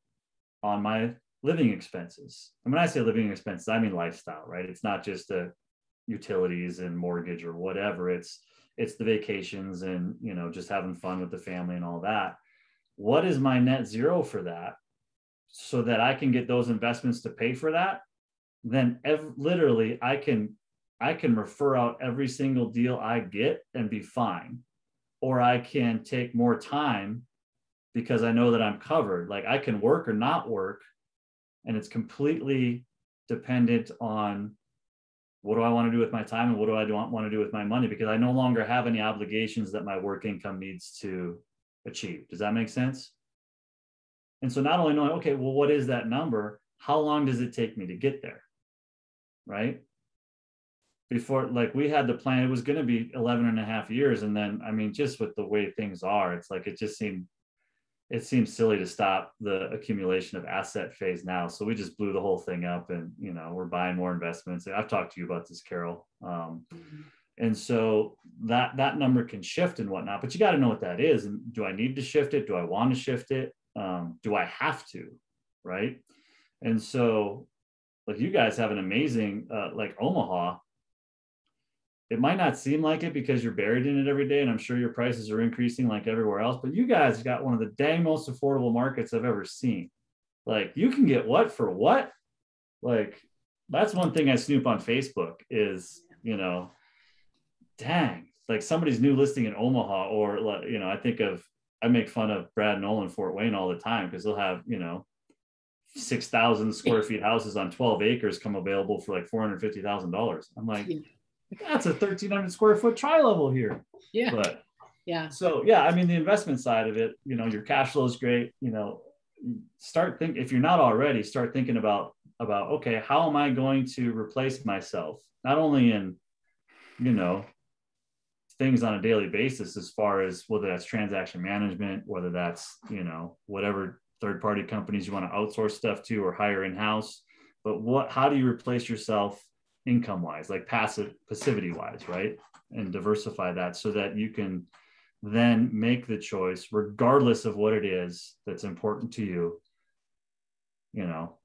on my living expenses? And when I say living expenses, I mean lifestyle, right? It's not just utilities and mortgage or whatever. It's the vacations and, you know, just having fun with the family and all that. What is my net zero for that, so that I can get those investments to pay for that? Then literally I can refer out every single deal I get and be fine. Or I can take more time because I know that I'm covered. Like, I can work or not work, and it's completely dependent on what do I want to do with my time and what do I want to do with my money, because I no longer have any obligations that my work income needs to achieve. Does that make sense? And so not only knowing, okay, well, what is that number? How long does it take me to get there? Right? Before, like, we had the plan, it was going to be 11 and a half years. And then, I mean, just with the way things are, it's like, it seems silly to stop the accumulation of asset phase now. So we just blew the whole thing up, and, you know, we're buying more investments. I've talked to you about this, Carol. And so that number can shift and whatnot, but you got to know what that is. And do I need to shift it? Do I want to shift it? Do I have to? Right. And so, like, you guys have an amazing, like Omaha. It might not seem like it because you're buried in it every day, and I'm sure your prices are increasing like everywhere else, but you guys got one of the dang most affordable markets I've ever seen. Like, you can get what for what? Like, that's one thing I snoop on Facebook is, you know, dang, like somebody's new listing in Omaha, or, you know, I make fun of Brad Nolan, Fort Wayne all the time, because they'll have, you know, 6,000 square feet houses on 12 acres come available for like $450,000. I'm like, that's a 1,300 square foot tri-level here. Yeah. But yeah. So yeah, I mean, the investment side of it, you know, your cash flow is great. You know, if you're not already, start thinking about, okay, how am I going to replace myself? Not only in, you know, things on a daily basis, as far as whether that's transaction management, whether that's, you know, whatever third-party companies you want to outsource stuff to or hire in-house, but how do you replace yourself income wise, like passivity wise, right? And diversify that so that you can then make the choice, regardless of what it is that's important to you. You know,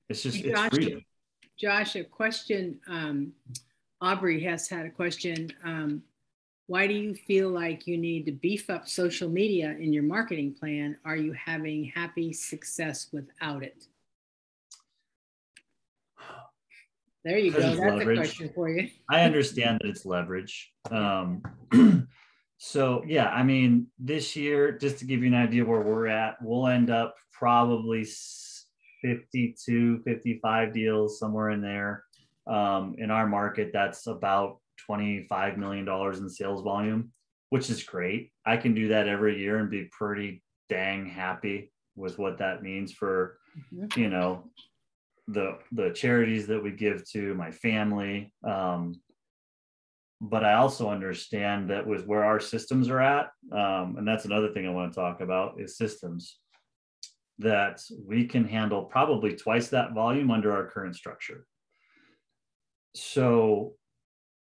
it's just, it's freedom. Josh, a question. Aubrey has had a question. Why do you feel like you need to beef up social media in your marketing plan? Are you having happy success without it? There you go. That's leverage. A question for you. I understand that it's leverage. So yeah, I mean, this year, just to give you an idea where we're at, we'll end up probably 52, 55 deals, somewhere in there. In our market, that's about $25 million in sales volume, which is great. I can do that every year and be pretty dang happy with what that means for, you know, the charities that we give to, my family. But I also understand that with where our systems are at, and that's another thing I want to talk about is systems, that we can handle probably twice that volume under our current structure. So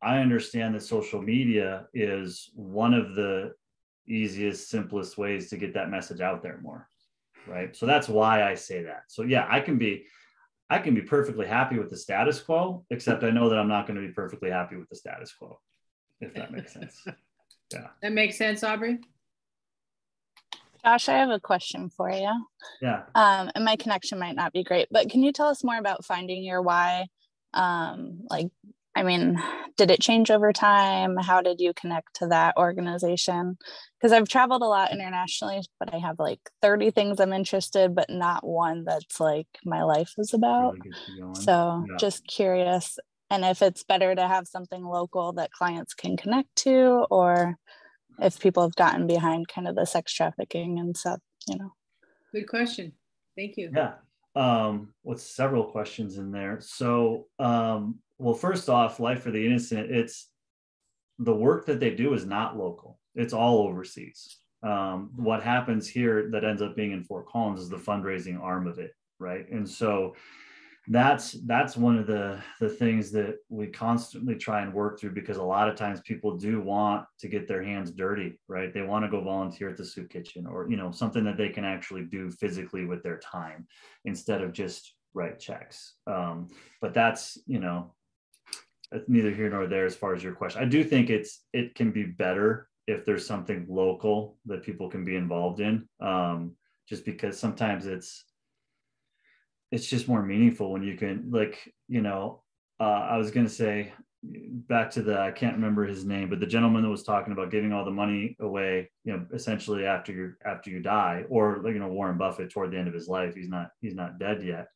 I understand that social media is one of the easiest, simplest ways to get that message out there more, right? So that's why I say that. So yeah, I can be perfectly happy with the status quo, except I know that I'm not going to be perfectly happy with the status quo, if that makes sense. Yeah. That makes sense, Aubrey? Josh, I have a question for you. Yeah. And my connection might not be great, but can you tell us more about finding your why? I mean, did it change over time? How did you connect to that organization? Because I've traveled a lot internationally, but I have like 30 things I'm interested, but not one that's like my life is about. Really so yeah. Just curious. And if it's better to have something local that clients can connect to, or if people have gotten behind kind of the sex trafficking and stuff, you know. Good question. Thank you. Yeah. With several questions in there. So, well, first off, Life for the Innocent, it's the work that they do is not local. It's all overseas. What happens here that ends up being in Fort Collins is the fundraising arm of it, right? And so that's one of the things that we constantly try and work through, because a lot of times people do want to get their hands dirty, right? They want to go volunteer at the soup kitchen, or, you know, something that they can actually do physically with their time instead of just write checks. But that's, you know, that's neither here nor there as far as your question. I do think it can be better if there's something local that people can be involved in, just because sometimes it's just more meaningful when you can, like, you know, I was going to say back to I can't remember his name, but the gentleman that was talking about giving all the money away, you know, essentially after you die, or, you know, Warren Buffett toward the end of his life, he's not dead yet.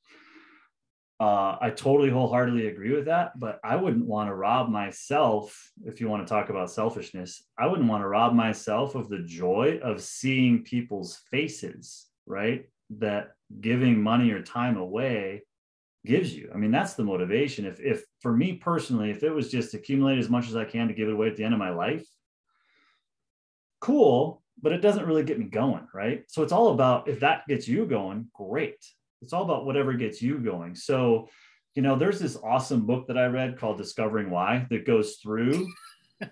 I totally wholeheartedly agree with that, but I wouldn't want to rob myself, if you want to talk about selfishness, I wouldn't want to rob myself of the joy of seeing people's faces, right? that giving money or time away gives you. I mean, that's the motivation. If for me personally, if it was just accumulate as much as I can to give it away at the end of my life, cool, but it doesn't really get me going, right? So it's all about, if that gets you going, great. It's all about whatever gets you going. So, you know, there's this awesome book that I read called Discovering Why that goes through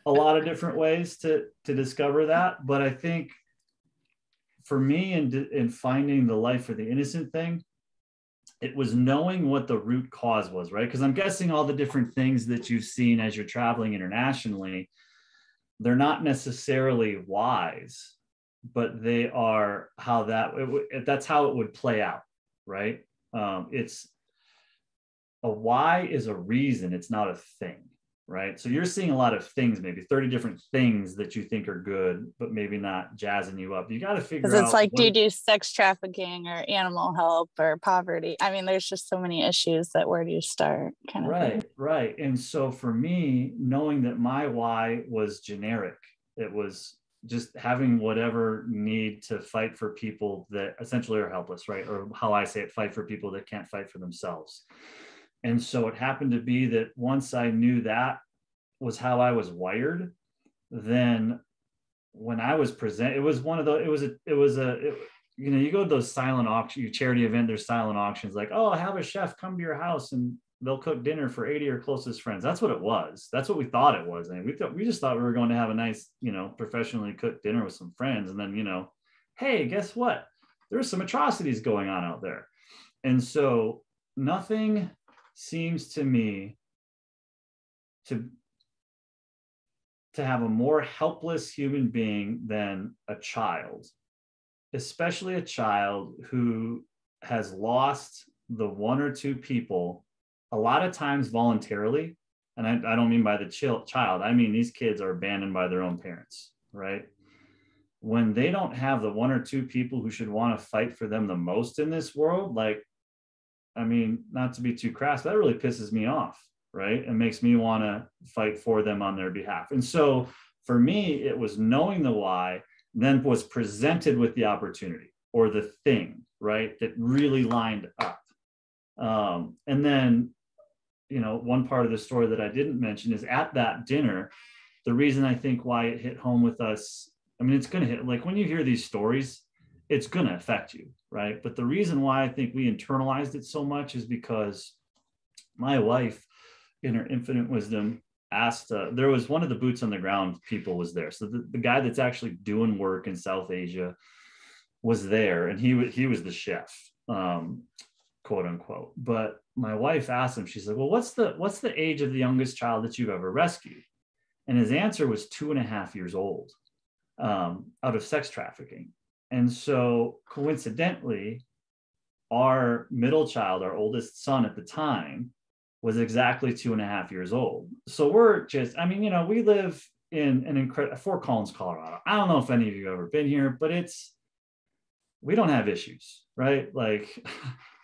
a lot of different ways to discover that. But I think for me in finding the life for the innocent thing, it was knowing what the root cause was, right? Because I'm guessing all the different things that you've seen as you're traveling internationally, they're not necessarily wise, but they are how that's how it would play out, right? It's a why is a reason, it's not a thing, right? So you're seeing a lot of things, maybe 30 different things that you think are good, but maybe not jazzing you up. You got to figure out. Because it's like, do you do sex trafficking or animal help or poverty? I mean, there's just so many issues that where do you start kind of thing. Right. And so for me, knowing that my why was generic, it was just having whatever need to fight for people that essentially are helpless, right? Or how I say it, fight for people that can't fight for themselves. And so it happened to be that once I knew that was how I was wired, then when I was present, it was one of those, you know, you go to those silent auction, charity event, there's silent auctions like, oh, have a chef come to your house and they'll cook dinner for 80 of your closest friends. That's what it was. That's what we thought it was. And we just thought we were going to have a nice, you know, professionally cooked dinner with some friends. And then, you know, hey, guess what? There's some atrocities going on out there. And so nothing seems to me to have a more helpless human being than a child, especially a child who has lost the one or two people, a lot of times voluntarily. And I don't mean by the child, I mean these kids are abandoned by their own parents, right? When they don't have the one or two people who should want to fight for them the most in this world, like, I mean, not to be too crass, that really pisses me off, right? It makes me want to fight for them on their behalf. And so for me, it was knowing the why, then was presented with the opportunity or the thing, right, that really lined up. And then, you know, one part of the story that I didn't mention is at that dinner, the reason I think why it hit home with us, I mean, it's going to hit, like when you hear these stories, it's going to affect you, right? But the reason why I think we internalized it so much is because my wife, in her infinite wisdom, asked, there was one of the boots on the ground people was there. So the guy that's actually doing work in South Asia was there, and he was the chef, quote unquote. But my wife asked him, she's like, well, what's the age of the youngest child that you've ever rescued? And his answer was 2.5 years old, out of sex trafficking. And so coincidentally, our middle child, our oldest son at the time, was exactly 2.5 years old. So we're just, I mean, you know, we live in an incredible Fort Collins, Colorado. I don't know if any of you have ever been here, but we don't have issues, right? Like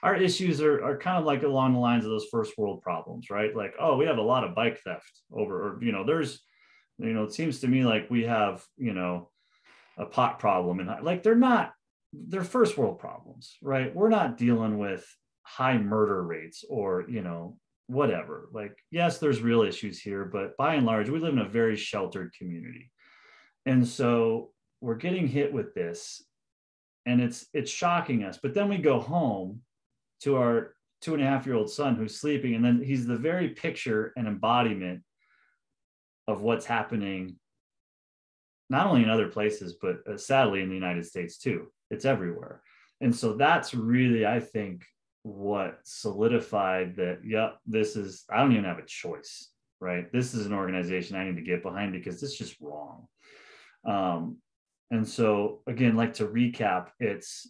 our issues are kind of like along the lines of those first world problems, right? Like, oh, we have a lot of bike theft or, you know, it seems to me like we have, you know, a pot problem, and like they're first world problems, right? We're not dealing with high murder rates or, you know, whatever. Like, yes, there's real issues here, but by and large, we live in a very sheltered community. And so we're getting hit with this, and it's shocking us. But then we go home to our 2.5-year-old son who's sleeping, and then he's the very picture and embodiment of what's happening not only in other places, but sadly in the United States too. It's everywhere. And so that's really, I think, what solidified that, yep, I don't even have a choice, right? This is an organization I need to get behind because it's just wrong. And so again, like to recap, it's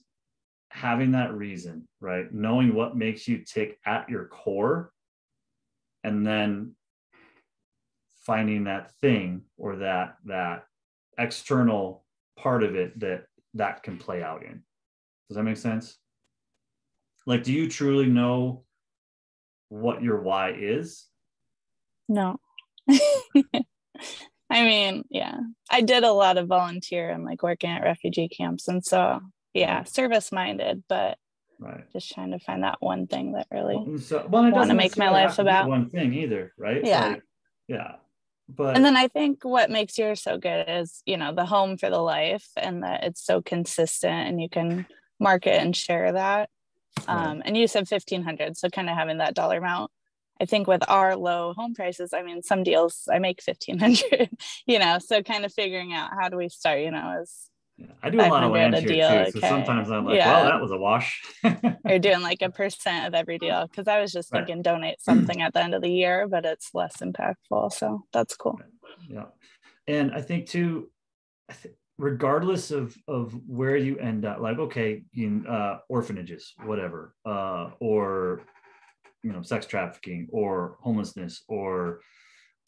having that reason, right? Knowing what makes you tick at your core, and then finding that thing or that external part of it that can play out in. Does that make sense? Like, do you truly know what your why is? No. I mean, yeah, I did a lot of volunteer and like working at refugee camps. And so service minded, but right. just trying to find that one thing that really It want to doesn't make my necessarily have life to be about. one thing either, right? Yeah. Like, yeah. But and then I think what makes yours so good is, the home for the life, and that it's so consistent and you can market and share that. Right. And you said 1,500, so kind of having that dollar amount. I think with our low home prices, I mean, some deals I make 1,500, so kind of figuring out how do we start, is I do a lot of 500 land a here deal. too. So Okay. sometimes I'm like, well, that was a wash. You're doing like 1% of every deal, because I was just Right. thinking donate something at the end of the year, but it's less impactful. So that's cool. Yeah. And I think too, regardless of where you end up, like, okay, in orphanages, whatever, or sex trafficking or homelessness or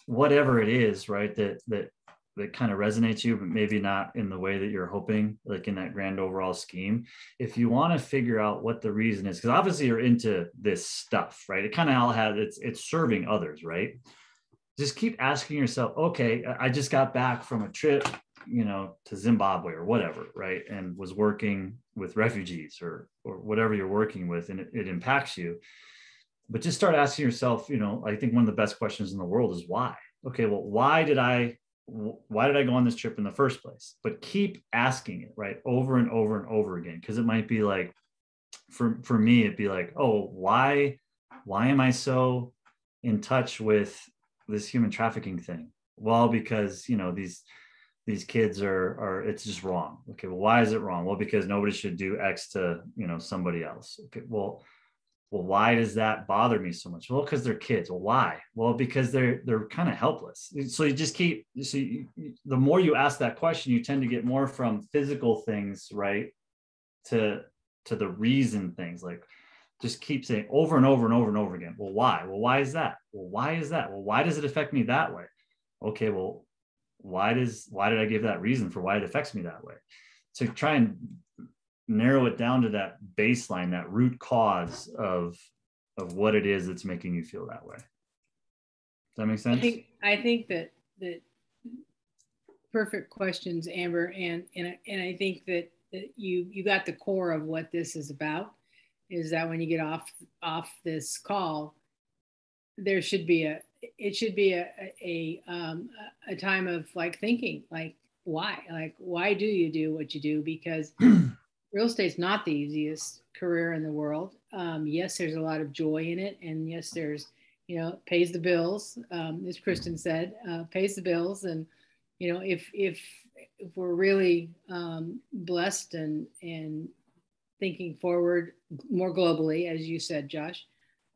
whatever it is, right, that kind of resonates you, but maybe not in the way that you're hoping, like in that grand overall scheme. If you want to figure out what the reason is, because obviously you're into this stuff, right? It kind of all has, it's serving others, right? Just keep asking yourself, okay, I just got back from a trip, to Zimbabwe or whatever, right? And was working with refugees or whatever you're working with, and it impacts you. But just start asking yourself, I think one of the best questions in the world is why. Okay, well, why did I go on this trip in the first place? But keep asking it, right, over and over and over again, because it might be like, for me, it'd be like, oh, why am I so in touch with this human trafficking thing? Well, because these kids are it's just wrong. Okay, well, why is it wrong? Well, because nobody should do X to somebody else. Okay, well, why does that bother me so much? Well, because they're kids. Well, why? Well, because they're kind of helpless. So you just keep, the more you ask that question, you tend to get more from physical things, right, to the reason things. Like, just keep saying over and over and over and over again, well, why? Well, why is that? Well, why is that? Well, why does it affect me that way? Okay, well, why did I give that reason for why it affects me that way? So try and narrow it down to that baseline, that root cause of what it is that's making you feel that way. Does that make sense? I think that perfect questions, Amber, and I think that you got the core of what this is about. Is that when you get off this call, there should be a time of like thinking, like why do you do what you do? Because real estate's not the easiest career in the world. Yes, there's a lot of joy in it, and yes, there's pays the bills, as Kristen said, pays the bills, and if we're really blessed and thinking forward more globally, as you said, Josh,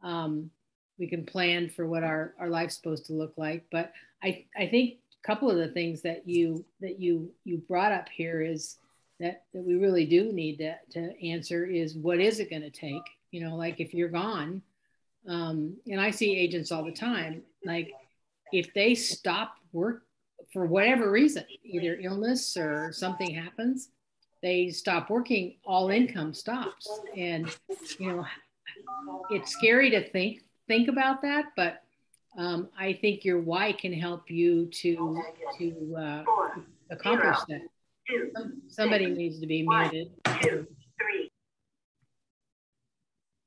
we can plan for what our life's supposed to look like. But I think a couple of the things that you brought up here is that we really do need to answer is, what is it going to take? Like if you're gone, and I see agents all the time, like if they stop work for whatever reason, either illness or something happens, they stop working, all income stops. And it's scary to think about that, but I think your why can help you to accomplish that. Somebody needs to be muted.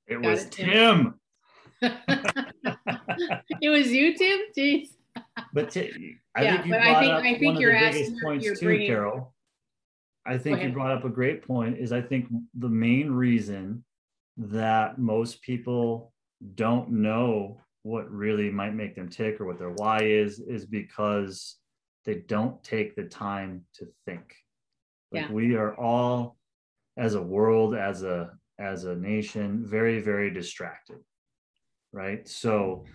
It was Tim. It was you, Tim? Jeez. But I think you're one of the biggest points too, bringing... Carol. I think you brought up a great point. Is I think the main reason that most people don't know what really might make them tick or what their why is because they don't take the time to think. Like we are all, as a world, as a nation, very, very distracted, right? So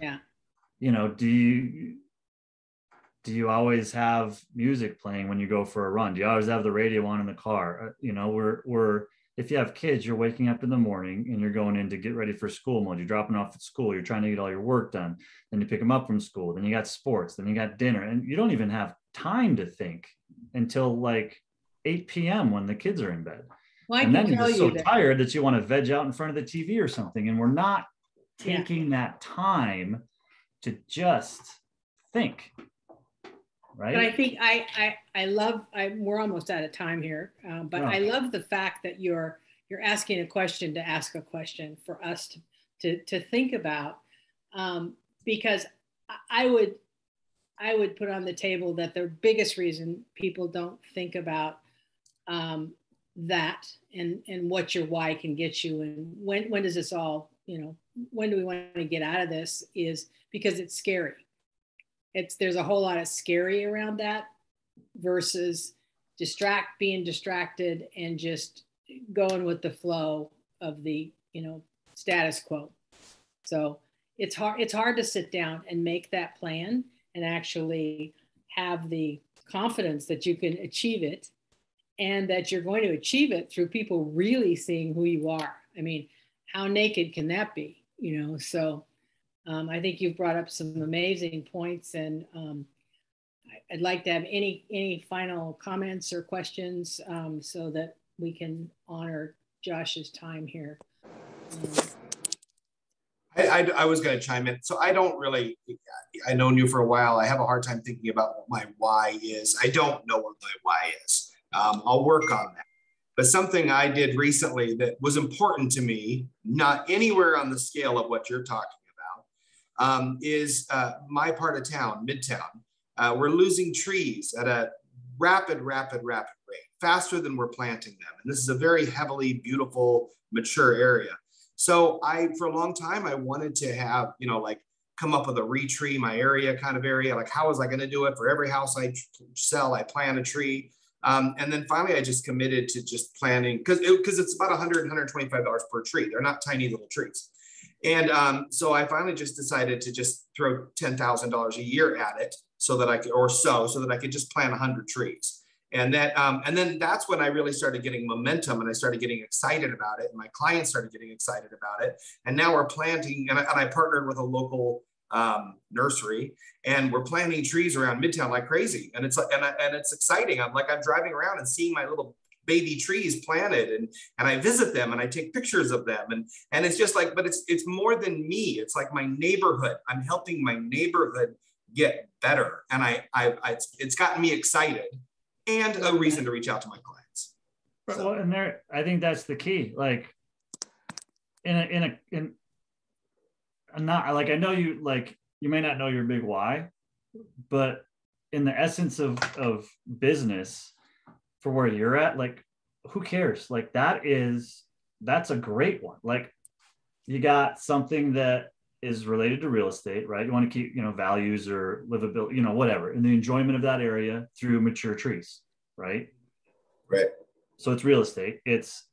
do you always have music playing when you go for a run? Do you always have the radio on in the car? We're if you have kids, you're waking up in the morning and you're going in to get ready for school mode. You're dropping off at school. You're trying to get all your work done. Then you pick them up from school. Then you got sports. Then you got dinner. And you don't even have time to think until like 8 p.m. when the kids are in bed. Well, and then you're just so tired that you want to veg out in front of the TV or something. And we're not taking that time to just think. right? But I think I love, we're almost out of time here, but I love the fact that you're asking a question to ask a question for us to think about, because I would put on the table that the biggest reason people don't think about that and what your why can get you, and when does this all, when do we want to get out of this, is because it's scary. There's a whole lot of scary around that versus being distracted and just going with the flow of the status quo. So it's hard to sit down and make that plan and actually have the confidence that you can achieve it, and that you're going to achieve it through people really seeing who you are. I mean, how naked can that be? So I think you've brought up some amazing points, and I'd like to have any final comments or questions, so that we can honor Josh's time here. I was going to chime in. So I've known you for a while. I have a hard time thinking about what my why is. I don't know what my why is. I'll work on that. But something I did recently that was important to me, not anywhere on the scale of what you're talking about, is my part of town, Midtown. We're losing trees at a rapid rate, faster than we're planting them. And this is a very heavily beautiful, mature area. So for a long time, I wanted to have, come up with a retree my area kind of area. Like, how was I going to do it? For every house I sell, I plant a tree. And then finally, I just committed to just planting, because it's about $100, $125 per tree. They're not tiny little trees. And so I finally just decided to just throw $10,000 a year at it so that I could just plant 100 trees. And then that's when I really started getting momentum, and I started getting excited about it, and my clients started getting excited about it. And now we're planting, and I partnered with a local nursery, and we're planting trees around Midtown like crazy. And it's like, and it's exciting. I'm driving around and seeing my little baby trees planted, and I visit them and I take pictures of them. And it's just like, but it's more than me. It's like my neighborhood. I'm helping my neighborhood get better. And it's gotten me excited, and a reason to reach out to my clients. So. Well, and I think that's the key. Like, I know you may not know your big why, but in the essence of business for where you're at, like, who cares? Like, that's a great one. Like, you got something that is related to real estate, right? You want to keep, values or livability, whatever, and the enjoyment of that area through mature trees, right? Right. So it's real estate. It's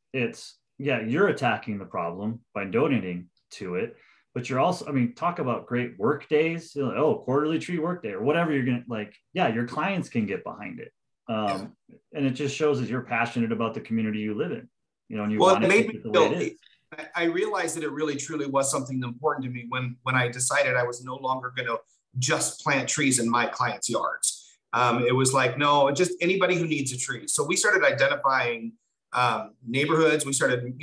you're attacking the problem by donating to it, but you're also, talk about great work days, quarterly tree work day or whatever you're going to your clients can get behind it. And it just shows that you're passionate about the community you live in, and you want to keep it the way it is. I realized that it really truly was something important to me when I decided I was no longer going to just plant trees in my clients' yards. It was like, no, just anybody who needs a tree. So we started identifying neighborhoods. We started,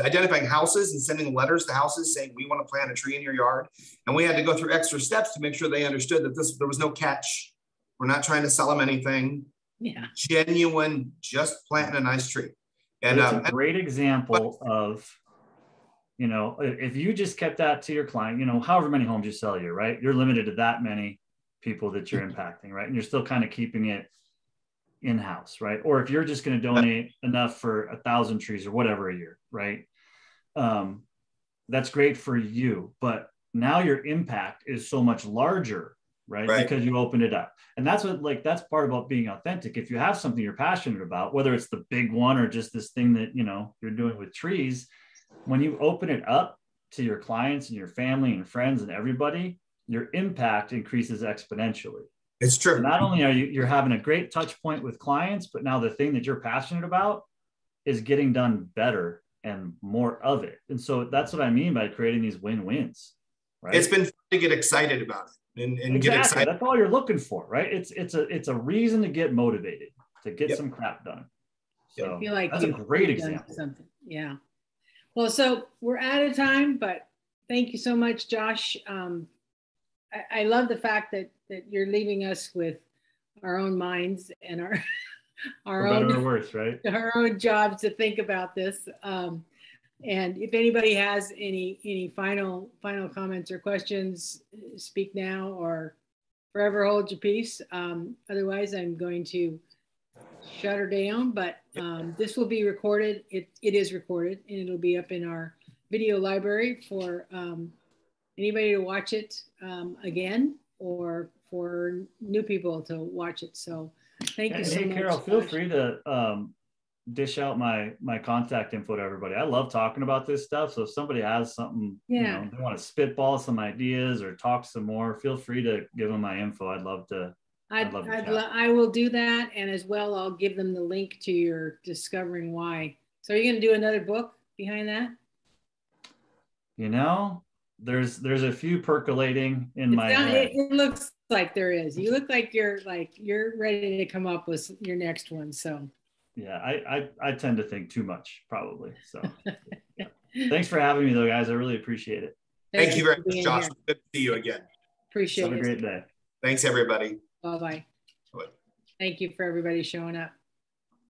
identifying houses and sending letters to houses saying, we want to plant a tree in your yard. And we had to go through extra steps to make sure they understood that there was no catch. We're not trying to sell them anything. Yeah. Genuine, just planting a nice tree. And it's a great example of, if you just kept that to your client, however many homes you sell a year, right? You're limited to that many people that you're impacting, right? And you're still kind of keeping it in-house, right? Or if you're just going to donate enough for 1,000 trees or whatever a year, right? That's great for you, but now your impact is so much larger, right? Because you opened it up. And that's that's part about being authentic. If you have something you're passionate about, whether it's the big one or just this thing that, you're doing with trees, when you open it up to your clients and your family and friends and everybody, your impact increases exponentially. It's true. So not only are you're having a great touch point with clients, but now the thing that you're passionate about is getting done better and more of it. And so that's what I mean by creating these win-wins, right? It's been fun to get excited about it and exactly. Get excited. That's all you're looking for, right? It's a reason to get motivated, to get some crap done. So I feel like that's a great example. Something. Yeah. Well, so we're out of time, but thank you so much, Josh. I love the fact that you're leaving us with own minds and our For better or worse, right? our own jobs to think about this. And if anybody has any final comments or questions, speak now or forever hold your peace. Otherwise, I'm going to shut her down. But this will be recorded. It is recorded, and it'll be up in our video library for anybody to watch it again, or for new people to watch it. So thank you so much. Carol, feel free to dish out my contact info to everybody. I love talking about this stuff. So if somebody has something, you know, they want to spitball some ideas or talk some more, feel free to give them my info. I'd love to. I will do that, and as well, I'll give them the link to your Discovering Why. So are you going to do another book behind that? You know, there's a few percolating in my head. It looks like there is. You look like you're ready to come up with your next one. So yeah, I tend to think too much, probably. So yeah. Thanks for having me, though, guys. I really appreciate it. Thank you very much, Josh. Here. Good to see you again. Appreciate it. Have a great day. Thanks, everybody. Bye-bye. Thank you for everybody showing up.